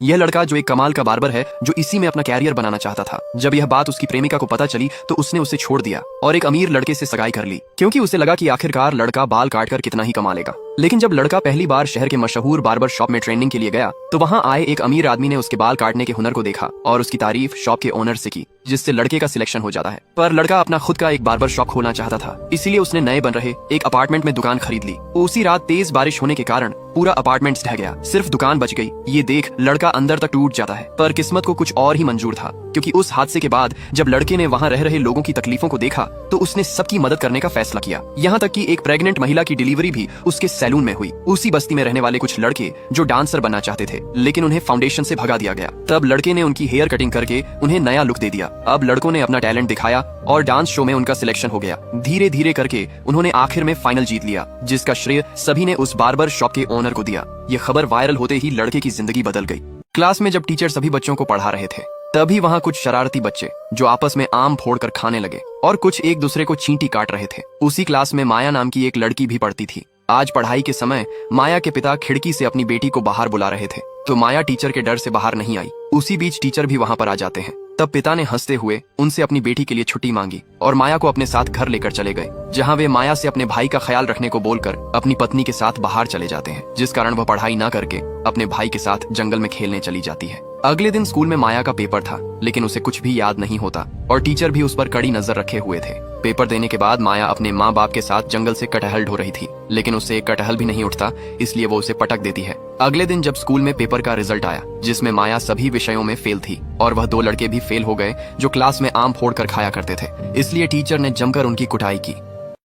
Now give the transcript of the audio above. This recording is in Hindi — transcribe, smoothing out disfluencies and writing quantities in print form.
यह लड़का जो एक कमाल का बार्बर है, जो इसी में अपना कैरियर बनाना चाहता था। जब यह बात उसकी प्रेमिका को पता चली तो उसने उसे छोड़ दिया और एक अमीर लड़के से सगाई कर ली, क्योंकि उसे लगा कि आखिरकार लड़का बाल काटकर कितना ही कमा लेगा। लेकिन जब लड़का पहली बार शहर के मशहूर बार्बर शॉप में ट्रेनिंग के लिए गया तो वहां आए एक अमीर आदमी ने उसके बाल काटने के हुनर को देखा और उसकी तारीफ शॉप के ओनर से की, जिससे लड़के का सिलेक्शन हो जाता है। पर लड़का अपना खुद का एक बार्बर शॉप खोलना चाहता था, इसीलिए उसने नए बन रहे एक अपार्टमेंट में दुकान खरीद ली। उसी रात तेज बारिश होने के कारण पूरा अपार्टमेंट ढह गया, सिर्फ दुकान बच गई। ये देख लड़का अंदर तक टूट जाता है, पर किस्मत को कुछ और ही मंजूर था, क्योंकि उस हादसे के बाद जब लड़के ने वहां रह रहे लोगों की तकलीफों को देखा तो उसने सबकी मदद करने का फैसला किया। यहाँ तक कि एक प्रेग्नेंट महिला की डिलीवरी भी उसके सैलून में हुई। उसी बस्ती में रहने वाले कुछ लड़के जो डांसर बनना चाहते थे, लेकिन उन्हें फाउंडेशन से भगा दिया गया। तब लड़के ने उनकी हेयर कटिंग करके उन्हें नया लुक दे दिया। अब लड़कों ने अपना टैलेंट दिखाया और डांस शो में उनका सिलेक्शन हो गया। धीरे धीरे करके उन्होंने आखिर में फाइनल जीत लिया, जिसका श्रेय सभी ने उस बार्बर शॉप के ओनर को दिया। ये खबर वायरल होते ही लड़के की जिंदगी बदल गई। क्लास में जब टीचर सभी बच्चों को पढ़ा रहे थे, तभी वहाँ कुछ शरारती बच्चे जो आपस में आम फोड़कर खाने लगे और कुछ एक दूसरे को चींटी काट रहे थे। उसी क्लास में माया नाम की एक लड़की भी पढ़ती थी। आज पढ़ाई के समय माया के पिता खिड़की से अपनी बेटी को बाहर बुला रहे थे, तो माया टीचर के डर से बाहर नहीं आई। उसी बीच टीचर भी वहाँ पर आ जाते हैं। तब पिता ने हंसते हुए उनसे अपनी बेटी के लिए छुट्टी मांगी और माया को अपने साथ घर लेकर चले गए, जहाँ वे माया से अपने भाई का ख्याल रखने को बोलकर अपनी पत्नी के साथ बाहर चले जाते हैं, जिस कारण वह पढ़ाई न करके अपने भाई के साथ जंगल में खेलने चली जाती है। अगले दिन स्कूल में माया का पेपर था, लेकिन उसे कुछ भी याद नहीं होता और टीचर भी उस पर कड़ी नजर रखे हुए थे। पेपर देने के बाद माया अपने माँ बाप के साथ जंगल से कटहल ढो रही थी, लेकिन उससे एक कटहल भी नहीं उठता, इसलिए वो उसे पटक देती है। अगले दिन जब स्कूल में पेपर का रिजल्ट आया, जिसमें माया सभी विषयों में फेल थी और वह दो लड़के भी फेल हो गए जो क्लास में आम फोड़ कर खाया करते थे, इसलिए टीचर ने जमकर उनकी कुटाई की